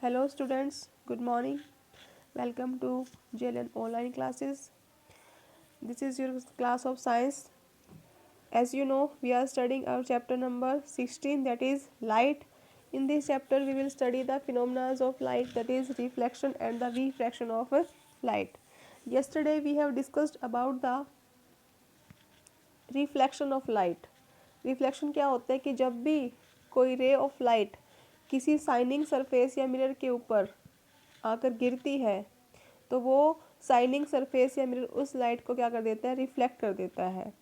Hello students, good morning. Welcome to JLN online classes. This is your class of science. As you know, we are studying our chapter number 16, that is light. In this chapter we will study the phenomena of light, that is reflection and the refraction of light. Yesterday we have discussed about the reflection of light. Reflection क्या होता है कि जब भी कोई ray of light किसी shining surface या mirror के ऊपर आकर गिरती है तो वो शाइनिंग सरफेस या मिरर उस लाइट को क्या कर देता है, रिफ्लेक्ट कर देता है.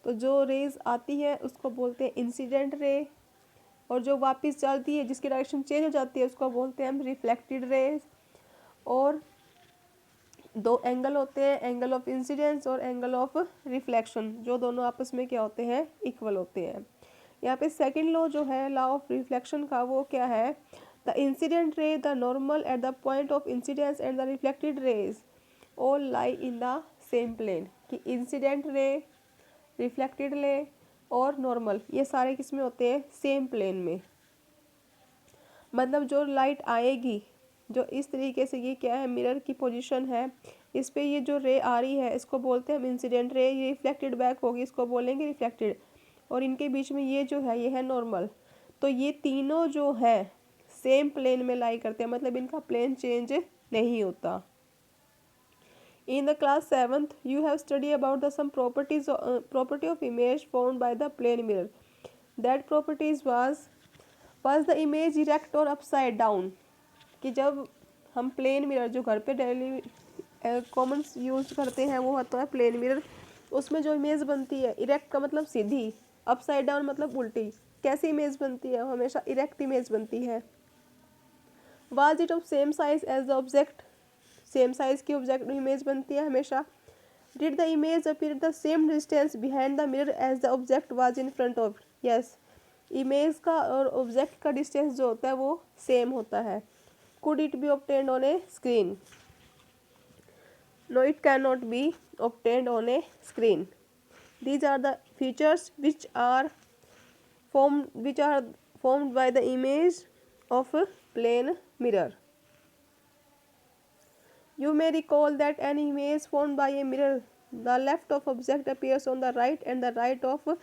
तो जो रेज आती है उसको बोलते हैं इंसिडेंट रे, और जो वापस चलती है जिसकी डायरेक्शन चेंज हो जाती है उसको बोलते हैं हम रिफ्लेक्टेड रेज. और दो एंगल होते हैं, एंगल ऑफ इंसिडेंस और एंगल ऑफ रिफ्लेक्शन, जो दोनों आपस में क्या होते हैं, इक्वल होते हैं. यहाँ पे सेकंड लॉ जो है लॉ ऑफ रिफ्लेक्शन का, वो क्या है, the incident ray the normal at the point of incidence and the reflected rays all lie in the same plane. कि इंसिडेंट रे, रिफ्लेक्टेड रे और नॉर्मल ये सारे किस में होते हैं, सेम प्लेन में. मतलब जो लाइट आएगी, जो इस तरीके से, ये क्या है, मिरर की पोजीशन है, इस पे ये जो रे आ रही है इसको बोलते हैं हम इंसिडेंट रे. ये रिफ्लेक्टेड बैक होगी, इसको बोलेंगे रिफ्लेक्टेड. और इनके बीच में ये जो है ये है नॉर्मल. तो ये तीनों जो है सेम प्लेन में लाई करते हैं, मतलब इनका प्लेन चेंज नहीं होता. In the class 7th, you have studied about the some property of image found by the plane mirror. That properties was the image erect or upside down. कि जब हम प्लेन मिरर जो घर पे daily common use करते हैं वो होता है प्लेन मिरर, उसमें जो इमेज बनती है, इरेक्ट का मतलब सीधी, अपसाइड डाउन मतलब उल्टी. कैसी इमेज बनती है, हमेशा इरेक्ट इमेज बनती है. Was it of same size as the object, same size की ऑब्जेक्ट इमेज बनती है हमेशा. Did the image appear the same distance behind the mirror as the object was in front of. Yes, image का और object का distance जो होता है वो सेम होता है. Could it be obtained on a screen? No, it cannot be obtained on a screen. These are the features which are formed by the image of a plane mirror. You may recall that an image formed by a mirror, the left of object appears on the right and the right of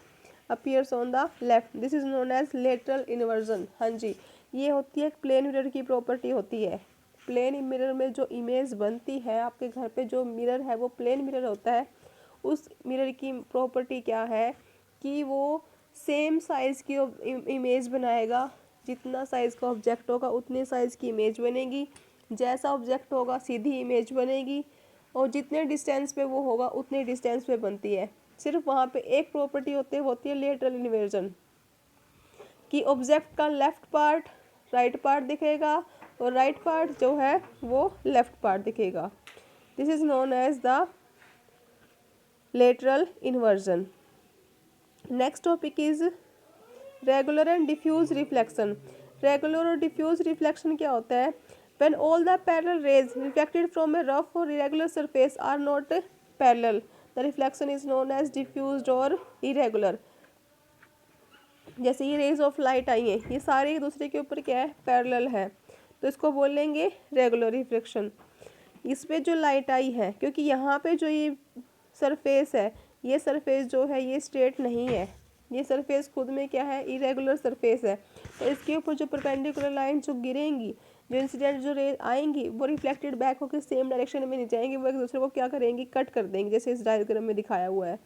appears on the left. This is known as lateral inversion. हाँ जी, ये होती है plane mirror की property होती है. Plane mirror में जो image बनती है, आपके घर पे जो मिरर है वो प्लेन मिरर होता है. उस मिरर की प्रॉपर्टी क्या है कि वो सेम साइज़ की इमेज बनाएगा. जितना साइज़ का ऑब्जेक्ट होगा उतने साइज़ की इमेज बनेगी. जैसा ऑब्जेक्ट होगा सीधी इमेज बनेगी, और जितने डिस्टेंस पे वो होगा उतने डिस्टेंस पे बनती है. सिर्फ वहाँ पे एक प्रॉपर्टी होती है लेटरल इन्वर्जन, कि ऑब्जेक्ट का लेफ्ट पार्ट राइट पार्ट दिखेगा और राइट पार्ट जो है वो लेफ्ट पार्ट दिखेगा. This is known as the lateral inversion. Next topic is regular and diffuse reflection. Regular और डिफ्यूज रिफ्लेक्शन क्या होता है, when all the parallel rays reflected from a rough or irregular surface are not parallel, the reflection is known as diffused or irregular. जैसे ये raise of light आई है, ये सारे एक दूसरे के ऊपर क्या है, पैरेलल है, तो इसको बोलेंगे रेगुलर रिफ्लेक्शन. इस पे जो लाइट आई है, क्योंकि यहाँ पे जो ये सरफेस है, ये सरफेस जो है ये स्ट्रेट नहीं है, ये सरफेस खुद में क्या है, इरेगुलर सरफेस है. तो इसके ऊपर जो परपेंडिकुलर लाइन जो गिरेंगी, जो इंसिडेंट जो रे आएंगी, वो रिफ्लेक्टेड बैक होकर सेम डायरेक्शन में नहीं जाएंगी, वो एक दूसरे को क्या करेंगी, कट कर देंगे, जैसे इस डायग्राम में दिखाया हुआ है.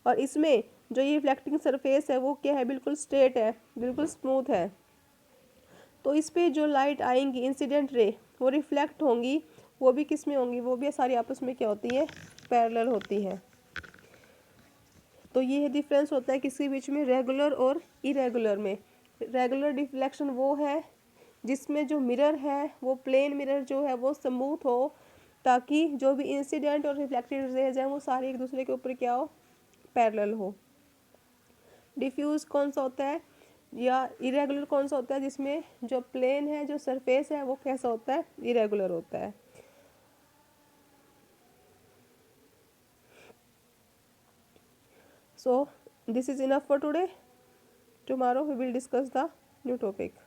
और इसमें जो ये रिफ्लेक्टिंग सरफेस है वो क्या है, बिल्कुल स्ट्रेट है, बिल्कुल स्मूथ है. तो इस पे जो लाइट आएंगी इंसिडेंट रे, वो रिफ्लेक्ट होंगी, वो भी किस में होंगी, वो भी सारी आपस में क्या होती है, पैरेलल होती है. तो ये डिफरेंस होता है किसी बीच में, रेगुलर और इरेगुलर में. रेगुलर रिफ्लेक्शन वो है जिसमें जो मिरर है वो प्लेन मिरर जो है वो स्मूथ हो, ताकि जो भी इंसिडेंट और रिफ्लेक्टेड रेज हैं वो सारे एक दूसरे के ऊपर क्या हो, पैरेलल हो. डिफ्यूज कौन सा होता है या इरेगुलर कौन सा होता है, जिसमें जो प्लेन है, जो सरफेस है, वो कैसा होता है, इरेगुलर होता है. So this is enough for today. Tomorrow we will discuss the new topic.